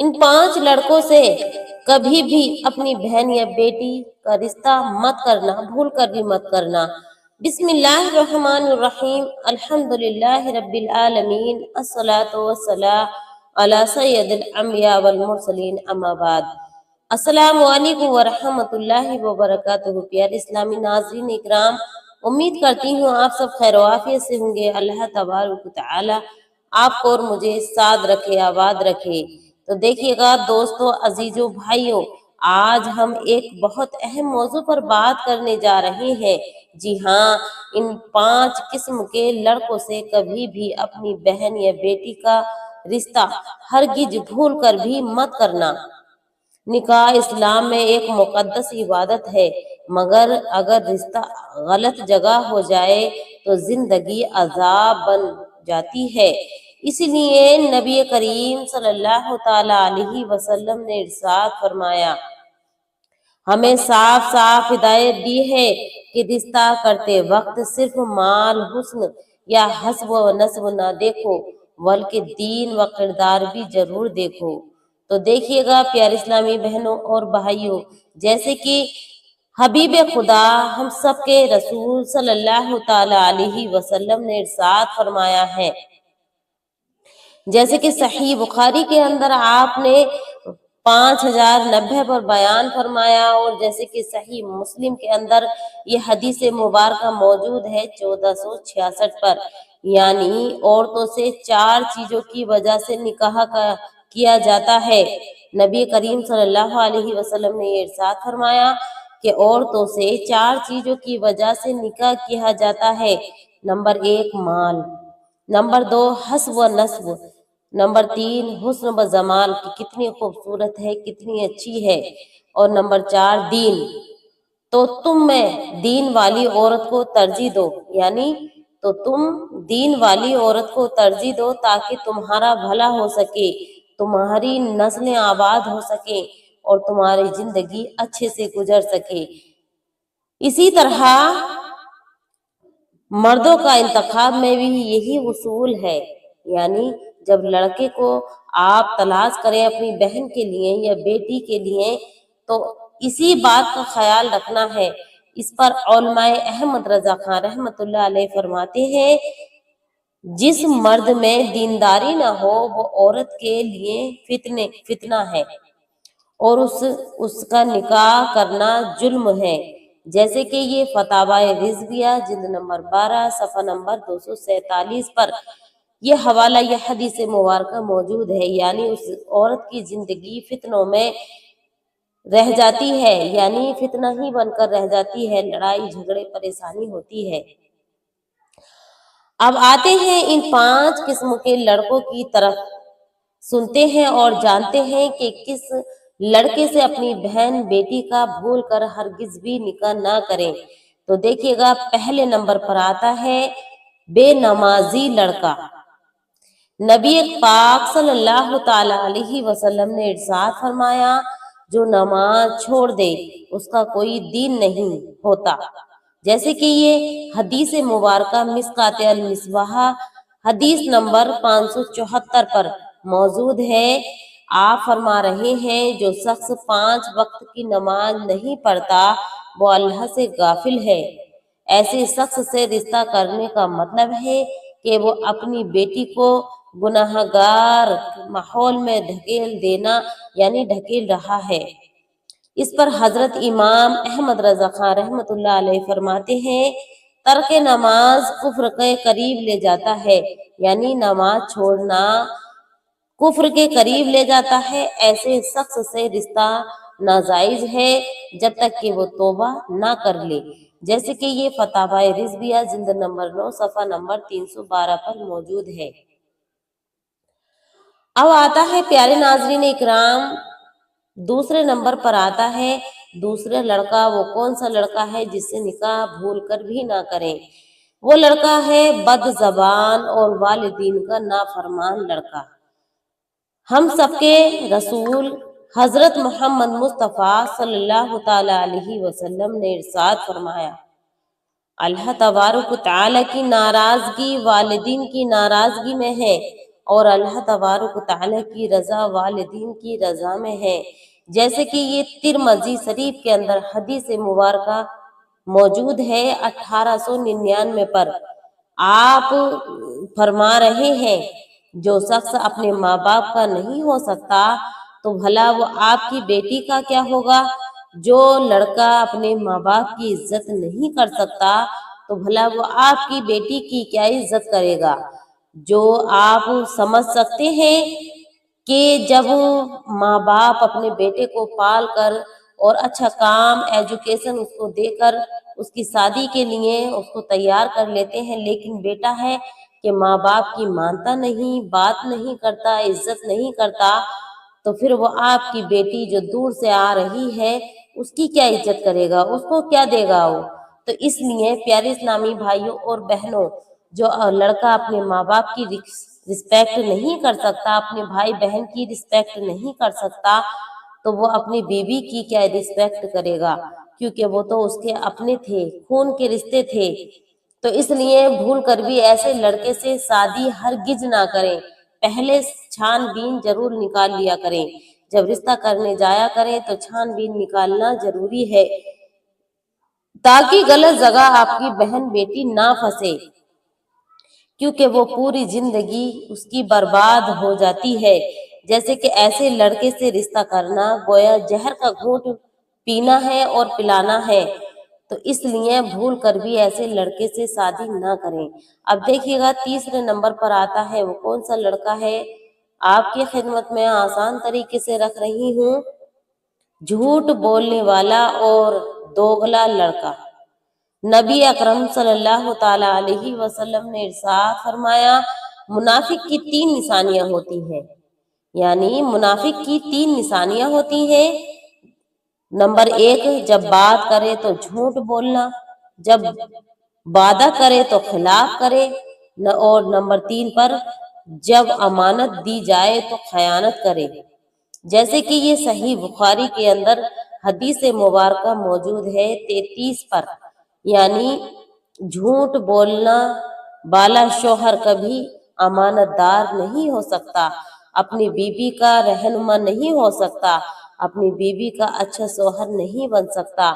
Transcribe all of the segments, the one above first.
ان 5 لڑکوں سے کبھی بھی اپنی بہن یا بیٹی کا رشتہ مت کرنا، بھول کر بھی مت کرنا۔ بسم اللہ الرحمن الرحیم، الحمد للہ رب العالمین، الصلاۃ والسلام علی سید الانبیاء والمرسلین، اما بعد۔ السلام علیکم ورحمۃ اللہ وبرکاتہ۔ پیارے اسلامی ناظرین اکرام، امید کرتی ہوں آپ سب خیر و عافیت سے ہوں گے۔ اللہ تبارک و تعالی آپ کو اور مجھے ساتھ رکھے، آباد رکھے۔ تو دیکھیے گا دوستو، عزیزوں، بھائیوں، آج ہم ایک بہت اہم موضوع پر بات کرنے جا رہے ہیں۔ جی ہاں، ان 5 قسم کے لڑکوں سے کبھی بھی اپنی بہن یا بیٹی کا رشتہ ہرگز بھول کر بھی مت کرنا۔ نکاح اسلام میں ایک مقدس عبادت ہے، مگر اگر رشتہ غلط جگہ ہو جائے تو زندگی عذاب بن جاتی ہے۔ اس لیے نبی کریم صلی اللہ تعالی علیہ وسلم نے ارشاد فرمایا، ہمیں صاف صاف ہدایت دی ہے کہ رشتہ کرتے وقت صرف مال، حسن یا حسب و نسب نہ دیکھو، بلکہ دین و کردار بھی ضرور دیکھو۔ تو دیکھیے گا پیارے اسلامی بہنوں اور بھائیوں، جیسے کہ حبیب خدا ہم سب کے رسول صلی اللہ تعالی علیہ وسلم نے ارشاد فرمایا ہے، جیسے کہ صحیح بخاری کے اندر آپ نے 5090 پر بیان فرمایا، اور جیسے کہ صحیح مسلم کے اندر یہ حدیث مبارکہ موجود ہے 1466 پر، یعنی عورتوں سے 4 چیزوں کی وجہ سے نکاح کیا جاتا ہے۔ نبی کریم صلی اللہ علیہ وسلم نے یہ ارشاد فرمایا کہ عورتوں سے 4 چیزوں کی وجہ سے نکاح کیا جاتا ہے۔ نمبر 1 مال، نمبر 2 حسب و نسب، نمبر 3 حسن و جمال کی کتنی خوبصورت ہے، کتنی اچھی ہے، اور نمبر 4 دین۔ تو تم میں دین والی عورت کو ترجیح دو، یعنی تو تم دین والی عورت کو ترجیح دو تاکہ تمہارا بھلا ہو سکے، تمہاری نسلیں آباد ہو سکیں اور تمہاری زندگی اچھے سے گزر سکے۔ اسی طرح مردوں کا انتخاب میں بھی یہی اصول ہے، یعنی جب لڑکے کو آپ تلاش کریں اپنی بہن کے لیے یا بیٹی کے لیے تو اسی بات کا خیال رکھنا ہے۔ اس پر علماء احمد رضا خان رحمۃ اللہ علیہ فرماتے ہیں، جس مرد میں دینداری نہ ہو وہ عورت کے لیے فتنہ ہے اور اس کا نکاح کرنا جرم ہے۔ جیسے کہ یہ فتاوی رضویہ جلد نمبر 12 صفحہ نمبر 247 پر یہ حوالہ، یہ حدیث مبارکہ موجود ہے، یعنی اس عورت کی زندگی فتنوں میں رہ جاتی ہے، یعنی فتنہ ہی بن کر رہ جاتی ہے، لڑائی جھگڑے پریشانی ہوتی ہے۔ اب آتے ہیں ان 5 قسم کے لڑکوں کی طرف، سنتے ہیں اور جانتے ہیں کہ کس لڑکے سے اپنی بہن بیٹی کا بھول کر ہرگز بھی نکاح نہ کریں۔ تو دیکھیے گا پہلے نمبر پر آتا ہے بے نمازی لڑکا۔ نبی پاک صلی اللہ تعالی علیہ وسلم نے ارشاد فرمایا، جو نماز چھوڑ دے اس کا کوئی دین نہیں ہوتا۔ جیسے کہ یہ حدیث مبارکہ مشکوٰۃ المصباح حدیث نمبر 574 پر موجود ہے۔ آپ فرما رہے ہیں، جو شخص 5 وقت کی نماز نہیں پڑھتا وہ اللہ سے غافل ہے۔ ایسے شخص سے رشتہ کرنے کا مطلب ہے کہ وہ اپنی بیٹی کو گناہگار ماحول میں دھکیل دینا، یعنی ڈھکیل رہا ہے۔ اس پر حضرت امام احمد رضا خان رحمۃ اللہ علیہ فرماتے ہیں، ترک نماز کفر کے قریب لے جاتا ہے، یعنی نماز چھوڑنا کفر کے قریب لے جاتا ہے۔ ایسے شخص سے رشتہ ناجائز ہے جب تک کہ وہ توبہ نہ کر لے، جیسے کہ یہ فتاوی رضویہ جلد نمبر 9 صفحہ نمبر 312 پر موجود ہے۔ اب آتا ہے پیارے ناظرین اکرام، دوسرے نمبر پر آتا ہے دوسرا لڑکا۔ وہ کون سا لڑکا ہے جس سے نکاح بھول کر بھی نہ کریں؟ وہ لڑکا ہے بد زبان اور والدین کا نافرمان لڑکا۔ ہم سب کے رسول حضرت محمد مصطفیٰ صلی اللہ تعالی علیہ وسلم نے ارشاد فرمایا، اللہ تبارک و تعالی کی ناراضگی والدین کی ناراضگی میں ہے، اور اللہ تبارک و تعالیٰ کی رضا والدین کی رضا میں ہے، جیسے کہ یہ ترمذی شریف کے اندر حدیث مبارکہ موجود ہے 1899 پر۔ آپ فرما رہے ہیں جو شخص اپنے ماں باپ کا نہیں ہو سکتا تو بھلا وہ آپ کی بیٹی کا کیا ہوگا؟ جو لڑکا اپنے ماں باپ کی عزت نہیں کر سکتا تو بھلا وہ آپ کی بیٹی کی کیا عزت کرے گا؟ جو آپ سمجھ سکتے ہیں کہ جب ماں باپ اپنے بیٹے کو پال کر اور اچھا کام ایجوکیشن اس کو دے کر اس کی شادی کے لیے اس کو تیار کر لیتے ہیں، لیکن بیٹا ہے کہ ماں باپ کی مانتا نہیں، بات نہیں کرتا، عزت نہیں کرتا، تو پھر وہ آپ کی بیٹی جو دور سے آ رہی ہے اس کی کیا عزت کرے گا؟ اس کو کیا دے گا وہ؟ تو اس لیے پیارے اسلامی بھائیوں اور بہنوں، جو لڑکا اپنے ماں باپ کی رسپیکٹ نہیں کر سکتا، اپنے بھائی بہن کی رسپیکٹ نہیں کر سکتا، تو وہ اپنی بیوی کی کیا رسپیکٹ کرے گا؟ کیونکہ وہ تو اس کے اپنے تھے، خون کے رشتے تھے۔ تو اس لیے بھول کر بھی ایسے لڑکے سے شادی ہرگز نہ کریں، پہلے چھان بین ضرور نکال لیا کریں، جب رشتہ کرنے جایا کریں تو چھان بین نکالنا ضروری ہے، تاکہ غلط جگہ آپ کی بہن بیٹی نہ پھنسے، کیونکہ وہ پوری زندگی اس کی برباد ہو جاتی ہے۔ جیسے کہ ایسے لڑکے سے رشتہ کرنا گویا زہر کا گھونٹ پینا ہے اور پلانا ہے، تو اس لیے بھول کر بھی ایسے لڑکے سے شادی نہ کریں۔ اب دیکھیے گا تیسرے نمبر پر آتا ہے وہ کون سا لڑکا ہے، آپ کی خدمت میں آسان طریقے سے رکھ رہی ہوں، جھوٹ بولنے والا اور دوغلا لڑکا۔ نبی اکرم صلی اللہ تعالی علیہ وسلم نے ارشاد فرمایا، منافق کی 3 نشانیاں ہوتی ہیں، یعنی منافق کی 3 نشانیاں ہوتی ہیں۔ نمبر 1، جب بات کرے تو جھوٹ بولنا، جب وعدہ کرے تو خلاف کرے، اور نمبر 3 پر جب امانت دی جائے تو خیانت کرے۔ جیسے کہ یہ صحیح بخاری کے اندر حدیث مبارکہ موجود ہے 33 پر، یعنی جھوٹ بولنا والا شوہر کبھی امانت دار نہیں ہو سکتا، اپنی بیوی کا رہنما نہیں ہو سکتا، اپنی بیوی کا اچھا شوہر نہیں بن سکتا،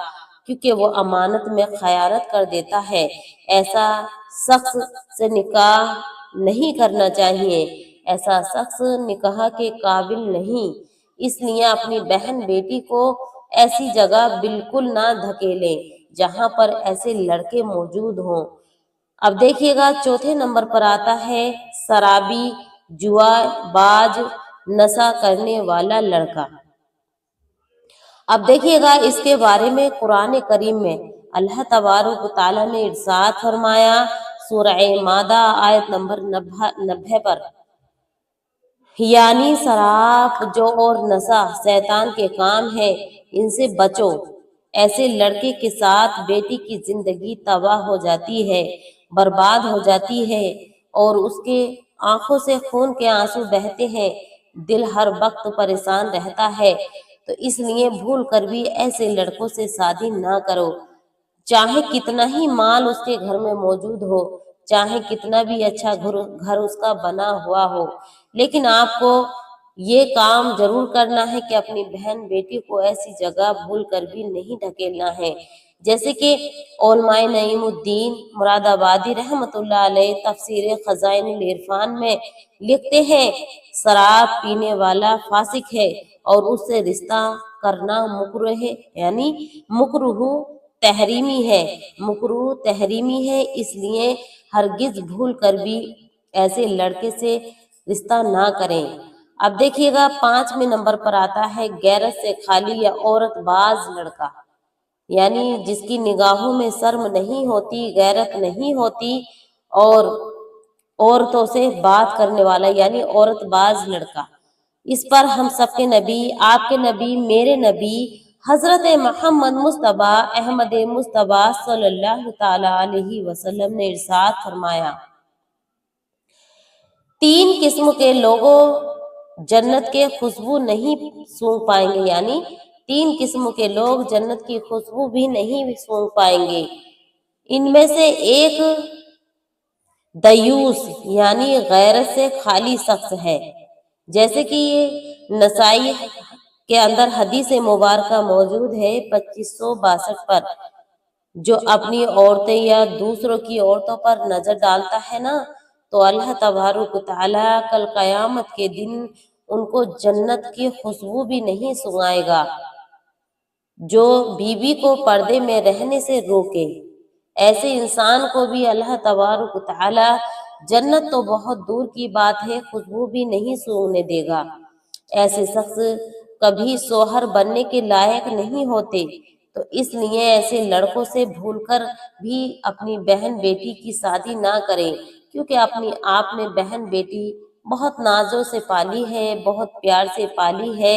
کیونکہ وہ امانت میں خیانت کر دیتا ہے۔ ایسا شخص سے نکاح نہیں کرنا چاہیے، ایسا شخص نکاح کے قابل نہیں۔ اس لیے اپنی بہن بیٹی کو ایسی جگہ بالکل نہ دھکیلیں جہاں پر ایسے لڑکے موجود ہوں۔ اب دیکھیے گا چوتھے نمبر پر آتا ہے شرابی، جوا باز، نشہ کرنے والا لڑکا۔ اب دیکھیے گا اس کے بارے میں قرآن کریم میں اللہ تبارک و تعالیٰ نے ارشاد فرمایا سورہ مائدہ آیت نمبر 90 پر، یعنی شراب، جو اور نشہ شیطان کے کام ہے، ان سے بچو۔ ایسے لڑکے کے ساتھ بیٹی کی زندگی تباہ ہو جاتی ہے، برباد ہو جاتی ہے، اور اس کے آنکھوں سے خون کے آنسو بہتے ہیں، دل ہر وقت پریشان رہتا ہے۔ تو اس لیے بھول کر بھی ایسے لڑکوں سے شادی نہ کرو، چاہے کتنا ہی مال اس کے گھر میں موجود ہو، چاہے کتنا بھی اچھا گھر اس کا بنا ہوا ہو، لیکن آپ کو یہ کام ضرور کرنا ہے کہ اپنی بہن بیٹی کو ایسی جگہ بھول کر بھی نہیں دھکیلنا ہے۔ جیسے کہ علماء نعیم الدین مراد آبادی رحمت اللہ علیہ تفسیر خزائن العرفان میں لکھتے ہیں، شراب پینے والا فاسق ہے اور اس سے رشتہ کرنا مکروہ ہے، یعنی مکروہ تحریمی ہے، مکروہ تحریمی ہے، اس لیے ہرگز بھول کر بھی ایسے لڑکے سے رشتہ نہ کریں۔ اب دیکھیے گا 5ویں نمبر پر آتا ہے غیرت سے خالی یا عورت باز لڑکا، یعنی جس کی نگاہوں میں شرم نہیں ہوتی، غیرت نہیں ہوتی، اور عورتوں سے بات کرنے والا یعنی عورت باز لڑکا۔ اس پر ہم سب کے نبی، آپ کے نبی، میرے نبی حضرت محمد مصطفیٰ احمد مصطفیٰ صلی اللہ تعالی علیہ وسلم نے ارشاد فرمایا، 3 قسم کے لوگوں جنت کے خوشبو نہیں سونگھ پائیں گے، یعنی 3 قسم کے لوگ جنت کی خوشبو بھی نہیں سونگھ پائیں گے۔ ان میں سے ایک دیوس یعنی غیرت سے خالی شخص ہے، جیسے کہ یہ نسائی کے اندر حدیث مبارکہ موجود ہے 2562 پر، جو اپنی عورتیں یا دوسروں کی عورتوں پر نظر ڈالتا ہے نا، تو اللہ تبارک و تعالیٰ کل قیامت کے دن ان کو جنت کی خوشبو بھی نہیں سنگائے گا۔ جو بیوی کو پردے میں رہنے سے روکے، ایسے انسان کو بھی اللہ تبارک و تعالیٰ جنت تو بہت دور کی بات ہے، خوشبو بھی نہیں سونگنے دے گا۔ ایسے شخص کبھی شوہر بننے کے لائق نہیں ہوتے، تو اس لیے ایسے لڑکوں سے بھول کر بھی اپنی بہن بیٹی کی شادی نہ کریں، کیونکہ اپنی آپ نے بہن بیٹی بہت نازوں سے پالی ہے، بہت پیار سے پالی ہے،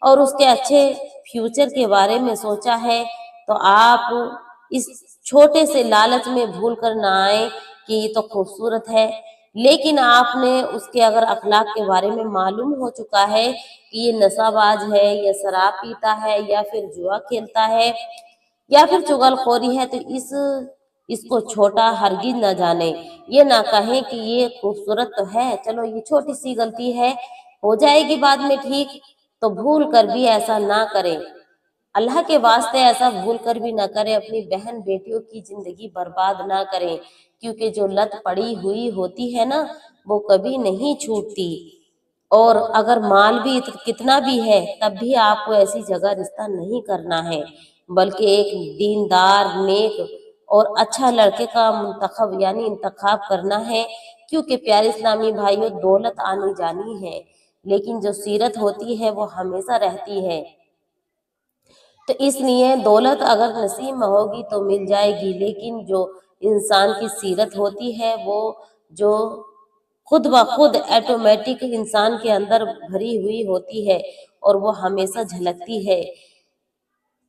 اور اس کے اچھے فیوچر کے بارے میں سوچا ہے، تو آپ اس چھوٹے سے لالچ میں بھول کر نہ آئیں کہ یہ تو خوبصورت ہے، لیکن آپ نے اس کے اگر اخلاق کے بارے میں معلوم ہو چکا ہے کہ یہ نشہ باز ہے، یا شراب پیتا ہے، یا پھر جوا کھیلتا ہے، یا پھر چغل خوری ہے، تو اس کو چھوٹا ہرگز نہ جانے، یہ نہ کہیں کہ یہ خوبصورت تو ہے، چلو یہ چھوٹی سی غلطی ہے، ہو جائے گی بعد میں ٹھیک، تو بھول کر بھی ایسا نہ کریں۔ اللہ کے واسطے ایسا بھول کر بھی نہ کریں، اپنی بہن بیٹیوں کی زندگی برباد نہ کریں، کیونکہ جو لت پڑی ہوئی ہوتی ہے نا، وہ کبھی نہیں چھوٹتی، اور اگر مال بھی کتنا بھی ہے تب بھی آپ کو ایسی جگہ رشتہ نہیں کرنا ہے، بلکہ ایک دیندار، نیک اور اچھا لڑکے کا انتخاب کرنا ہے، کیونکہ پیارے اسلامی بھائیوں، دولت آنی جانی ہے، لیکن جو سیرت ہوتی ہے وہ ہمیشہ رہتی ہے۔ تو اس لیے دولت اگر نصیب میں ہوگی تو مل جائے گی، لیکن جو انسان کی سیرت ہوتی ہے وہ جو خود بخود ایٹومیٹک انسان کے اندر بھری ہوئی ہوتی ہے، اور وہ ہمیشہ جھلکتی ہے۔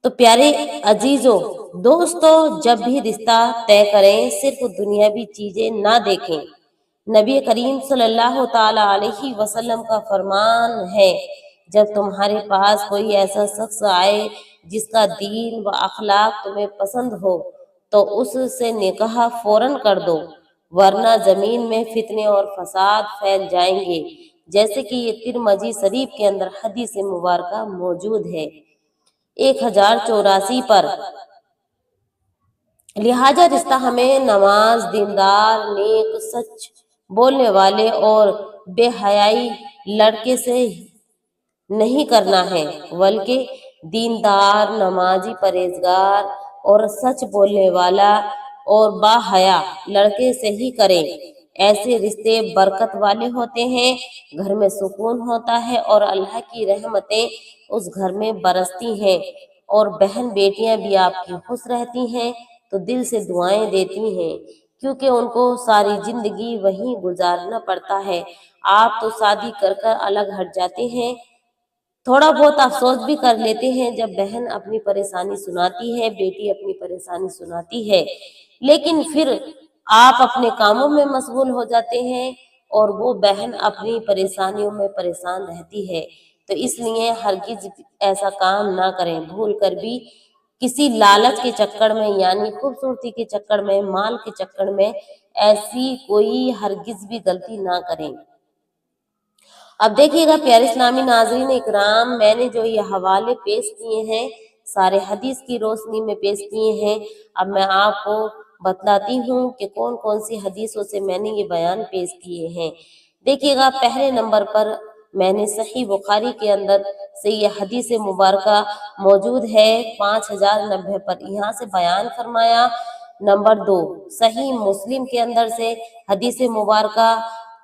تو پیارے عزیزوں، دوستوں، جب بھی رشتہ طے کریں صرف دنیاوی چیزیں نہ دیکھیں۔ نبی کریم صلی اللہ تعالی علیہ وسلم کا فرمان ہے، جب تمہارے پاس کوئی ایسا شخص آئے جس کا دین و اخلاق تمہیں پسند ہو، تو اس سے نکاح فوراً کر دو، ورنہ زمین میں فتنے اور فساد پھیل جائیں گے، جیسے کہ یہ ترمذی شریف کے اندر حدیث مبارکہ موجود ہے 1084 پر۔ لہٰذا رشتہ ہمیں نماز، دیندار، نیک، سچ بولنے والے اور بے حیائی لڑکے سے نہیں کرنا ہے، بلکہ دیندار، نمازی، پرہیزگار اور سچ بولنے والا اور با حیا لڑکے سے ہی کریں۔ ایسے رشتے برکت والے ہوتے ہیں، گھر میں سکون ہوتا ہے، اور اللہ کی رحمتیں اس گھر میں برستی ہیں، اور بہن بیٹیاں بھی آپ کی خوش رہتی ہیں، تو دل سے دعائیں دیتی ہیں، کیونکہ ان کو ساری زندگی وہیں گزارنا پڑتا ہے۔ آپ تو شادی کر کر الگ ہٹ جاتے ہیں، تھوڑا بہت افسوس بھی کر لیتے ہیں جب بہن اپنی پریشانی سناتی ہے، بیٹی اپنی پریشانی سناتی ہے، لیکن پھر آپ اپنے کاموں میں مشغول ہو جاتے ہیں، اور وہ بہن اپنی پریشانیوں میں پریشان رہتی ہے۔ تو اس لیے ہرگز ایسا کام نہ کریں، بھول کر بھی کسی لالچ کے چکر میں، یعنی خوبصورتی کے چکر میں، مال کے چکر میں ایسی کوئی ہرگز بھی غلطی نہ کریں۔ اب دیکھیے گا پیارے اسلامی ناظرین اکرام، میں نے جو یہ حوالے پیش کیے ہیں سارے حدیث کی روشنی میں پیش کیے ہیں۔ اب میں آپ کو بتلاتی ہوں کہ کون کون سی حدیثوں سے میں نے یہ بیان پیش کیے ہیں۔ دیکھیے گا پہلے نمبر پر میں نے صحیح بخاری کے اندر سے یہ حدیث مبارکہ موجود ہے 5090 پر، یہاں سے بیان فرمایا۔ نمبر 2 صحیح مسلم کے اندر سے حدیث مبارکہ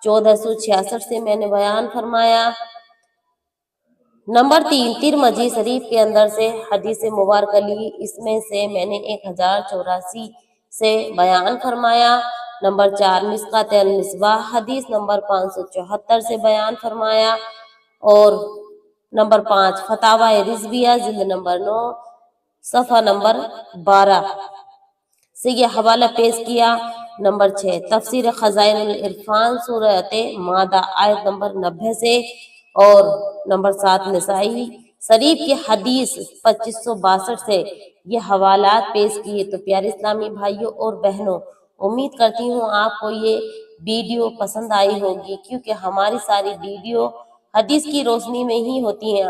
1466 سے میں نے بیان فرمایا۔ نمبر 3 ترمذی شریف کے اندر سے حدیث مبارکہ لی، اس میں سے میں نے 1084 سے بیان فرمایا۔ نمبر 4 مشکوٰۃ المصباح حدیث نمبر 574 سے بیان فرمایا، اور نمبر 5 فتاوی رضویہ جلد نمبر 9 صفحہ نمبر 12 سے یہ حوالہ پیش کیا۔ نمبر 6 تفسیر خزائن العرفان سورۃ مائدہ آیت نمبر 90 سے، اور نمبر 7 نسائی شریف کی حدیث 2562 سے یہ حوالات پیش کیے۔ تو پیارے اسلامی بھائیوں اور بہنوں، امید کرتی ہوں آپ کو یہ ویڈیو پسند آئی ہوگی، کیونکہ ہماری ساری ویڈیو حدیث کی روشنی میں ہی ہوتی ہیں۔